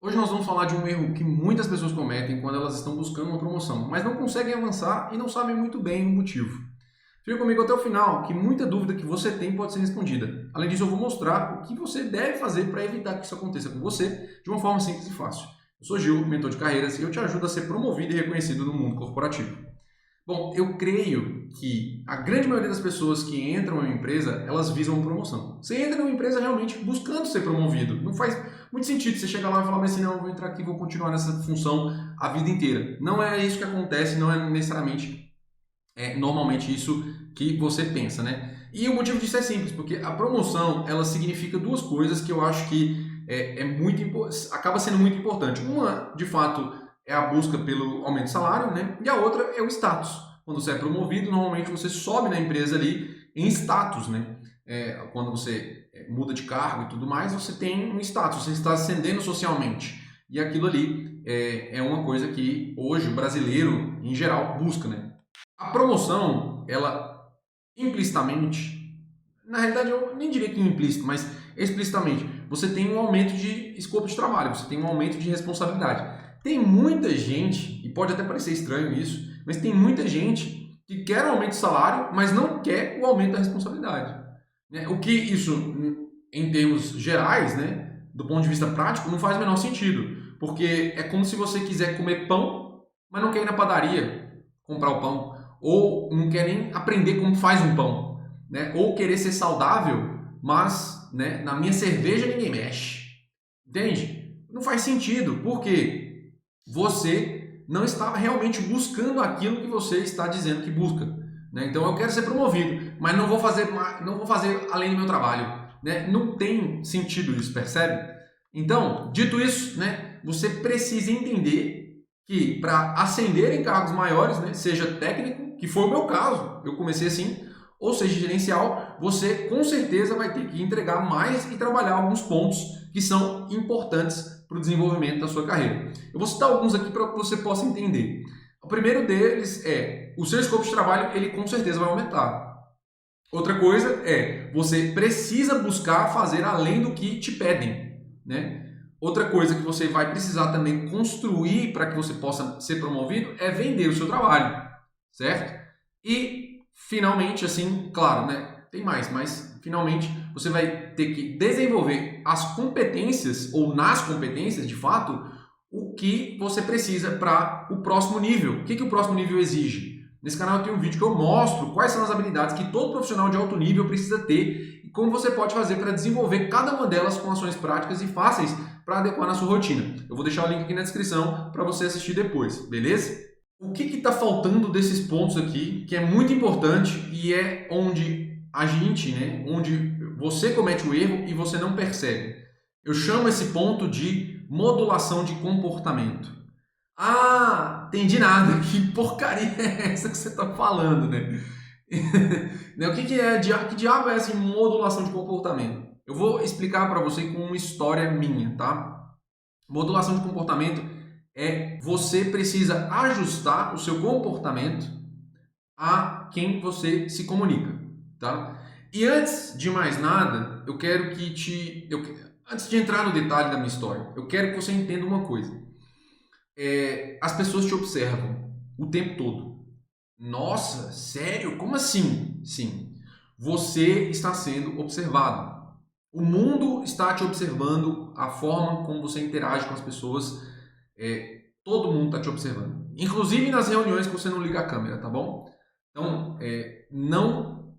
Hoje nós vamos falar de um erro que muitas pessoas cometem quando elas estão buscando uma promoção, mas não conseguem avançar e não sabem muito bem o motivo. Fica comigo até o final, que muita dúvida que você tem pode ser respondida. Além disso, eu vou mostrar o que você deve fazer para evitar que isso aconteça com você de uma forma simples e fácil. Eu sou Gil, mentor de carreiras, e eu te ajudo a ser promovido e reconhecido no mundo corporativo. Bom, eu creio que a grande maioria das pessoas que entram em uma empresa, elas visam uma promoção. Você entra em uma empresa realmente buscando ser promovido. Não faz muito sentido você chegar lá e falar assim, não, eu vou entrar aqui e vou continuar nessa função a vida inteira. Não é isso que acontece, não é necessariamente, normalmente isso que você pensa, né? E o motivo disso é simples, porque a promoção, ela significa duas coisas que eu acho que acaba sendo muito importante. Uma, de fato, é a busca pelo aumento de salário, né? E a outra é o status. Quando você é promovido, normalmente você sobe na empresa ali em status, né? Quando você muda de cargo e tudo mais, você tem um status, você está ascendendo socialmente. E aquilo ali é uma coisa que hoje o brasileiro, em geral, busca, né? A promoção, ela implicitamente, na realidade eu nem diria que implícito, mas explicitamente, você tem um aumento de escopo de trabalho, você tem um aumento de responsabilidade. Tem muita gente, e pode até parecer estranho isso, mas tem muita gente que quer o aumento de salário, mas não quer o aumento da responsabilidade. Né? O que isso, em termos gerais, né, do ponto de vista prático, não faz o menor sentido. Porque é como se você quiser comer pão, mas não quer ir na padaria comprar o pão. Ou não quer nem aprender como faz um pão. Né? Ou querer ser saudável, mas né, na minha cerveja ninguém mexe. Entende? Não faz sentido. Por quê? Você não está realmente buscando aquilo que você está dizendo que busca. Né? Então eu quero ser promovido, mas não vou fazer além do meu trabalho. Né? Não tem sentido isso, percebe? Então, dito isso, né, você precisa entender que para ascender em cargos maiores, né, seja técnico, que foi o meu caso, eu comecei assim, ou seja gerencial, você com certeza vai ter que entregar mais e trabalhar alguns pontos que são importantes para o desenvolvimento da sua carreira. Eu vou citar alguns aqui para que você possa entender. O primeiro deles é o seu escopo de trabalho, ele com certeza vai aumentar. Outra coisa é você precisa buscar fazer além do que te pedem, né? Outra coisa que você vai precisar também construir para que você possa ser promovido é vender o seu trabalho, certo? E finalmente, assim, claro, né? Tem mais, mas finalmente você vai ter que desenvolver as competências ou nas competências, de fato, o que você precisa para o próximo nível. O que o próximo nível exige? Nesse canal eu tenho um vídeo que eu mostro quais são as habilidades que todo profissional de alto nível precisa ter e como você pode fazer para desenvolver cada uma delas com ações práticas e fáceis para adequar na sua rotina. Eu vou deixar o link aqui na descrição para você assistir depois, beleza? O que está faltando desses pontos aqui, que é muito importante e é onde a gente, né, onde você comete o erro e você não percebe. Eu chamo esse ponto de modulação de comportamento. Ah, entendi nada. Que porcaria é essa que você está falando, né? O que é? Que diabo é essa modulação de comportamento? Eu vou explicar para você com uma história minha, tá? Modulação de comportamento é você precisa ajustar o seu comportamento a quem você se comunica, tá? E antes de mais nada, eu quero antes de entrar no detalhe da minha história, eu quero que você entenda uma coisa. As pessoas te observam o tempo todo. Nossa, sério? Como assim? Sim. Você está sendo observado. O mundo está te observando, a forma como você interage com as pessoas, todo mundo está te observando. Inclusive nas reuniões que você não liga a câmera, tá bom? Então, não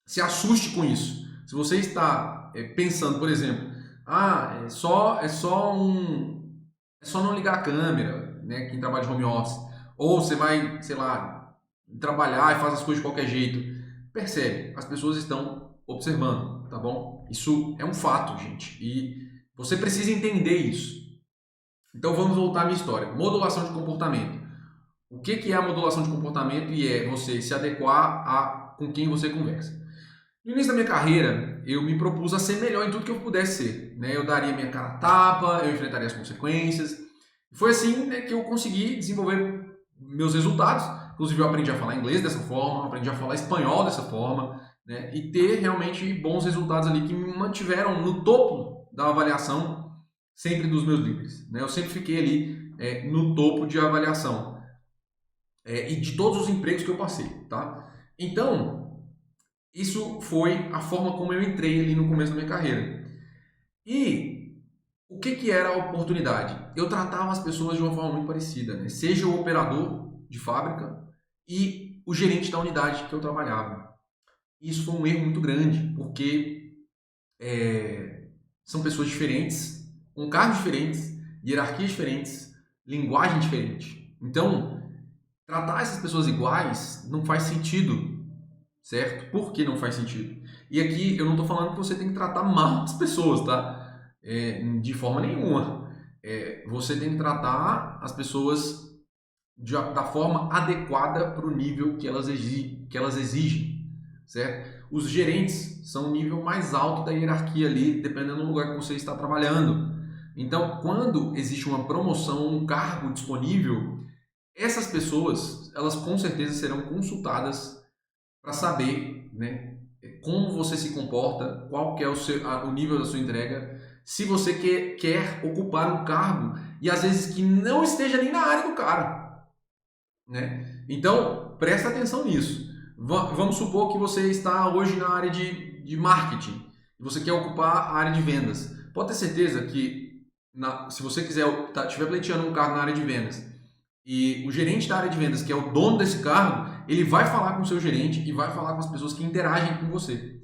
se assuste com isso. Se você está pensando, por exemplo, é só não ligar a câmera, né? Quem trabalha de home office. Ou você vai, sei lá, trabalhar e faz as coisas de qualquer jeito. Percebe, as pessoas estão observando, tá bom? Isso é um fato, gente. E você precisa entender isso. Então vamos voltar à minha história. Modulação de comportamento. O que é a modulação de comportamento? E é você se adequar com quem você conversa. No início da minha carreira, eu me propus a ser melhor em tudo que eu pudesse ser. Né? Eu daria minha cara a tapa, eu enfrentaria as consequências. Foi assim, né, que eu consegui desenvolver meus resultados. Inclusive, eu aprendi a falar inglês dessa forma, aprendi a falar espanhol dessa forma, né, e ter realmente bons resultados ali que me mantiveram no topo da avaliação sempre dos meus líderes, né? Eu sempre fiquei ali no topo de avaliação e de todos os empregos que eu passei, tá? Então, isso foi a forma como eu entrei ali no começo da minha carreira. E o que era a oportunidade? Eu tratava as pessoas de uma forma muito parecida, né? Seja o operador de fábrica e o gerente da unidade que eu trabalhava. Isso foi um erro muito grande, porque são pessoas diferentes, com cargos diferentes, hierarquias diferentes, linguagem diferente. Então, tratar essas pessoas iguais não faz sentido, certo? Por que não faz sentido? E aqui eu não estou falando que você tem que tratar mal as pessoas, tá? De forma nenhuma. Você tem que tratar as pessoas da forma adequada para o nível que elas exigem, certo? Os gerentes são o nível mais alto da hierarquia ali, dependendo do lugar que você está trabalhando. Então, quando existe uma promoção, um cargo disponível, essas pessoas, elas com certeza serão consultadas para saber, né, como você se comporta, qual que é o nível da sua entrega, se você quer ocupar um cargo e às vezes que não esteja nem na área do cara, né? Então, presta atenção nisso. Vamos supor que você está hoje na área de marketing e você quer ocupar a área de vendas. Pode ter certeza que se você estiver pleiteando um cargo na área de vendas e o gerente da área de vendas, que é o dono desse cargo, ele vai falar com o seu gerente e vai falar com as pessoas que interagem com você,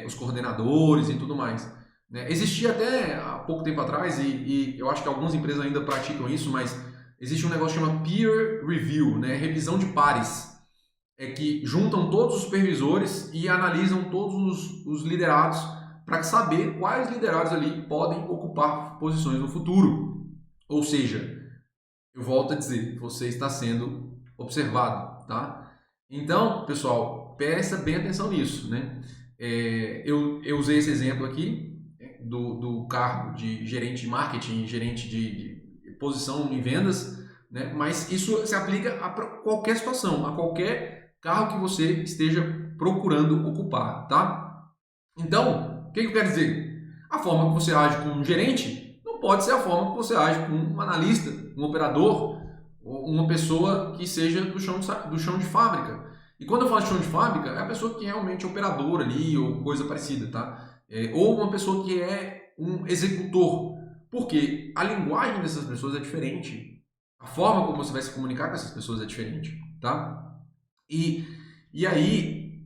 os coordenadores e tudo mais, né? Existia até há pouco tempo atrás, e eu acho que algumas empresas ainda praticam isso, mas existe um negócio que chama peer review, né? Revisão de pares, que juntam todos os supervisores e analisam todos os liderados para saber quais liderados ali podem ocupar posições no futuro. Ou seja, eu volto a dizer, você está sendo observado, tá? Então, pessoal, presta bem atenção nisso, né? Eu usei esse exemplo aqui do cargo de gerente de marketing, gerente de posição em vendas, né? Mas isso se aplica a qualquer situação, a qualquer carro que você esteja procurando ocupar, tá? Então, o que eu quero dizer? A forma que você age com um gerente não pode ser a forma que você age com um analista, um operador, ou uma pessoa que seja do chão de fábrica. E quando eu falo de chão de fábrica, é a pessoa que é realmente operador ali, ou coisa parecida, tá? Ou uma pessoa que é um executor. Porque a linguagem dessas pessoas é diferente. A forma como você vai se comunicar com essas pessoas é diferente, tá? E aí,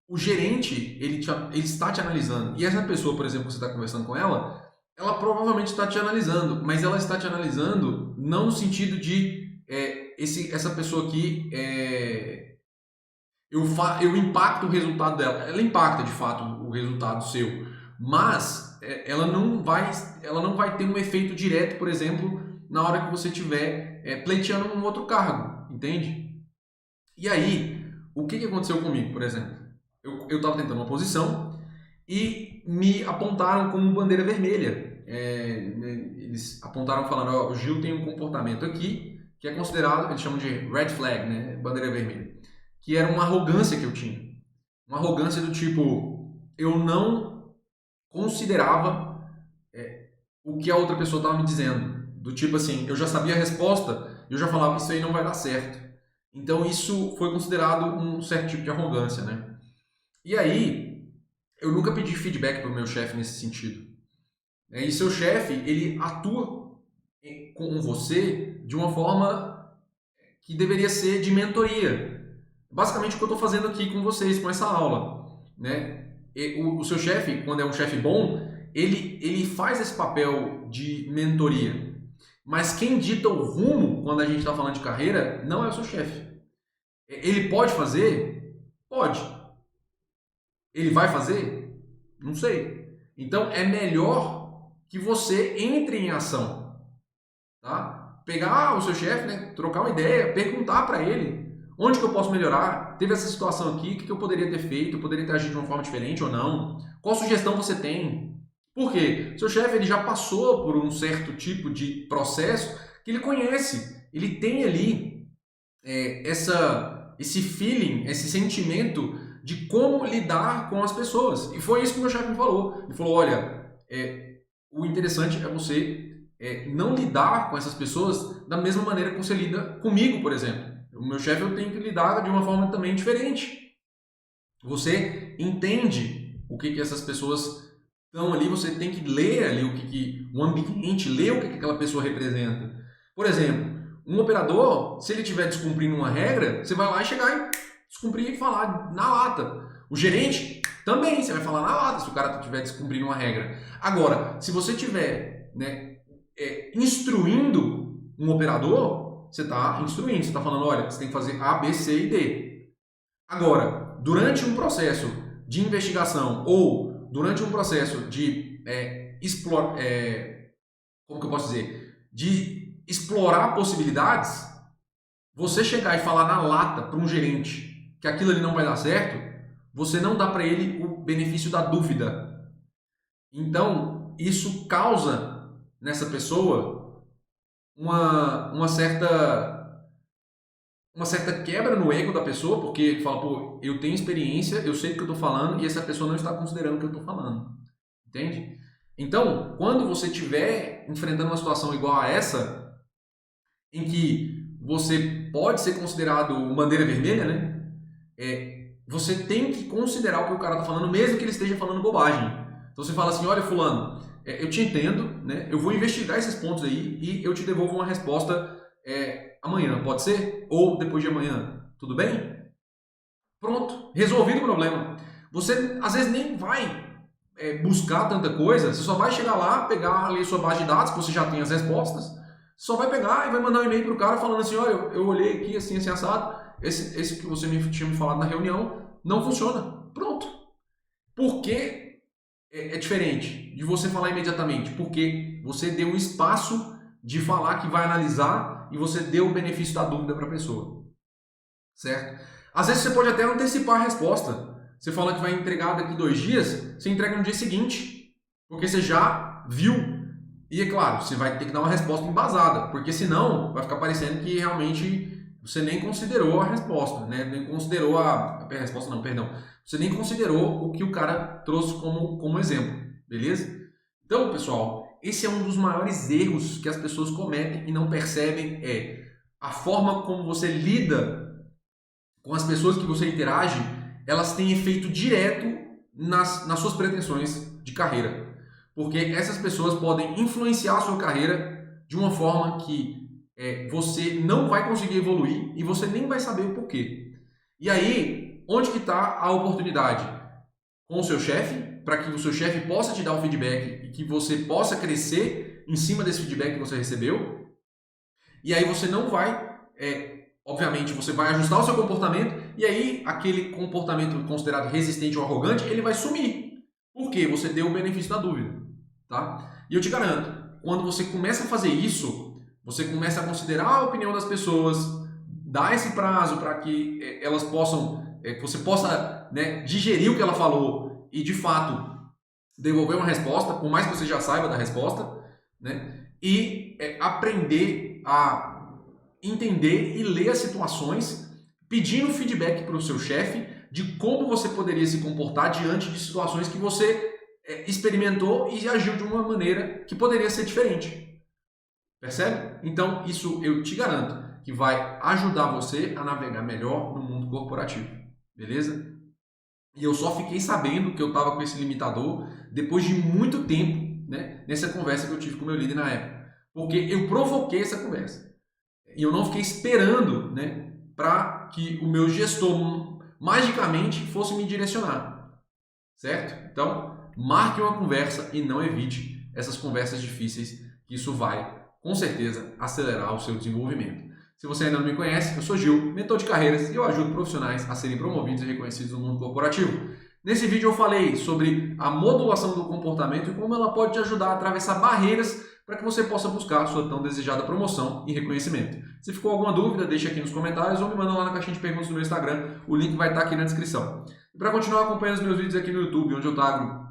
o gerente, ele está te analisando. E essa pessoa, por exemplo, que você está conversando com ela provavelmente está te analisando, mas ela está te analisando não no sentido de essa pessoa aqui, eu impacto o resultado dela. Ela impacta, de fato, o resultado seu, mas ela não vai ter um efeito direto, por exemplo, na hora que você estiver pleiteando um outro cargo, entende? E aí, o que aconteceu comigo, por exemplo? Eu estava tentando uma posição e me apontaram como bandeira vermelha. Eles apontaram falando, ó, o Gil tem um comportamento aqui que é considerado, eles chamam de red flag, né? Bandeira vermelha. Que era uma arrogância que eu tinha. Uma arrogância do tipo, eu não considerava o que a outra pessoa estava me dizendo. Do tipo assim, eu já sabia a resposta e eu já falava, isso aí não vai dar certo. Então isso foi considerado um certo tipo de arrogância, né? E aí, eu nunca pedi feedback para o meu chefe nesse sentido. E seu chefe, ele atua com você de uma forma que deveria ser de mentoria. Basicamente o que eu estou fazendo aqui com vocês, com essa aula, né? O seu chefe, quando é um chefe bom, ele faz esse papel de mentoria. Mas quem dita o rumo, quando a gente está falando de carreira, não é o seu chefe. Ele pode fazer? Pode. Ele vai fazer? Não sei. Então é melhor que você entre em ação, tá? Pegar o seu chefe, né? Trocar uma ideia, perguntar para ele onde que eu posso melhorar. Teve essa situação aqui, o que eu poderia ter feito? Eu poderia ter agido de uma forma diferente ou não? Qual sugestão você tem? Por quê? Seu chefe ele já passou por um certo tipo de processo que ele conhece. Ele tem ali esse feeling, esse sentimento de como lidar com as pessoas. E foi isso que o meu chefe me falou. Ele falou, olha, o interessante é você não lidar com essas pessoas da mesma maneira que você lida comigo, por exemplo. O meu chefe eu tenho que lidar de uma forma também diferente. Você entende o que essas pessoas estão ali, você tem que ler ali o ambiente, ler o que aquela pessoa representa. Por exemplo, um operador, se ele estiver descumprindo uma regra, você vai lá e chegar e descumprir e falar na lata. O gerente também, você vai falar na lata se o cara estiver descumprindo uma regra. Agora, se você estiver instruindo um operador, você está instruindo, você está falando, olha, você tem que fazer A, B, C e D. Agora, durante um processo de investigação ou durante um processo de como que eu posso dizer? De explorar possibilidades, você chegar e falar na lata para um gerente que aquilo ali não vai dar certo, você não dá para ele o benefício da dúvida. Então, isso causa nessa pessoa uma certa quebra no ego da pessoa, porque ele fala, pô, eu tenho experiência, eu sei do que eu estou falando e essa pessoa não está considerando o que eu estou falando. Entende? Então, quando você estiver enfrentando uma situação igual a essa, em que você pode ser considerado bandeira vermelha, né? Você tem que considerar o que o cara está falando, mesmo que ele esteja falando bobagem. Então você fala assim, olha fulano, eu te entendo, né? Eu vou investigar esses pontos aí e eu te devolvo uma resposta amanhã, pode ser? Ou depois de amanhã, tudo bem? Pronto, resolvido o problema. Você às vezes nem vai buscar tanta coisa, você só vai chegar lá, pegar ali sua base de dados, que você já tem as respostas, só vai pegar e vai mandar um e-mail para o cara falando assim, olha, eu olhei aqui assim, assim, assado, esse que você tinha me falado na reunião não funciona. Pronto. Por que é diferente de você falar imediatamente? Porque você deu um espaço de falar que vai analisar e você deu o benefício da dúvida para a pessoa. Certo? Às vezes você pode até antecipar a resposta. Você fala que vai entregar daqui 2 dias, você entrega no dia seguinte, porque você já viu. E é claro, você vai ter que dar uma resposta embasada, porque senão vai ficar parecendo que realmente você nem considerou a resposta, né? Nem considerou a resposta, não, perdão. Você nem considerou o que o cara trouxe como exemplo, beleza? Então, pessoal, esse é um dos maiores erros que as pessoas cometem e não percebem, a forma como você lida com as pessoas que você interage, elas têm efeito direto nas suas pretensões de carreira. Porque essas pessoas podem influenciar a sua carreira de uma forma que você não vai conseguir evoluir e você nem vai saber o porquê. E aí, onde que está a oportunidade? Com o seu chefe, para que o seu chefe possa te dar um feedback e que você possa crescer em cima desse feedback que você recebeu. E aí você não vai, obviamente, você vai ajustar o seu comportamento e aí aquele comportamento considerado resistente ou arrogante, ele vai sumir. Por quê? Você deu o benefício da dúvida. Tá? E eu te garanto, quando você começa a fazer isso, você começa a considerar a opinião das pessoas, dar esse prazo para que elas possam, que você possa, né, digerir o que ela falou e de fato devolver uma resposta, por mais que você já saiba da resposta, né, e aprender a entender e ler as situações, pedindo feedback para o seu chefe de como você poderia se comportar diante de situações que você experimentou e agiu de uma maneira que poderia ser diferente. Percebe? Então, isso eu te garanto que vai ajudar você a navegar melhor no mundo corporativo. Beleza? E eu só fiquei sabendo que eu estava com esse limitador depois de muito tempo, né, nessa conversa que eu tive com o meu líder na época. Porque eu provoquei essa conversa. E eu não fiquei esperando, né, para que o meu gestor magicamente fosse me direcionar. Certo? Então, marque uma conversa e não evite essas conversas difíceis, que isso vai, com certeza, acelerar o seu desenvolvimento. Se você ainda não me conhece, eu sou Gil, mentor de carreiras e eu ajudo profissionais a serem promovidos e reconhecidos no mundo corporativo. Nesse vídeo eu falei sobre a modulação do comportamento e como ela pode te ajudar a atravessar barreiras para que você possa buscar a sua tão desejada promoção e reconhecimento. Se ficou alguma dúvida, deixa aqui nos comentários ou me manda lá na caixinha de perguntas do meu Instagram, o link vai estar aqui na descrição. E para continuar acompanhando os meus vídeos aqui no YouTube, onde eu trago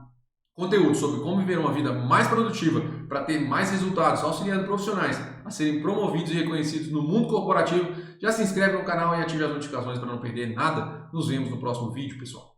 conteúdo sobre como viver uma vida mais produtiva para ter mais resultados, auxiliando profissionais a serem promovidos e reconhecidos no mundo corporativo, já se inscreve no canal e ative as notificações para não perder nada. Nos vemos no próximo vídeo, pessoal.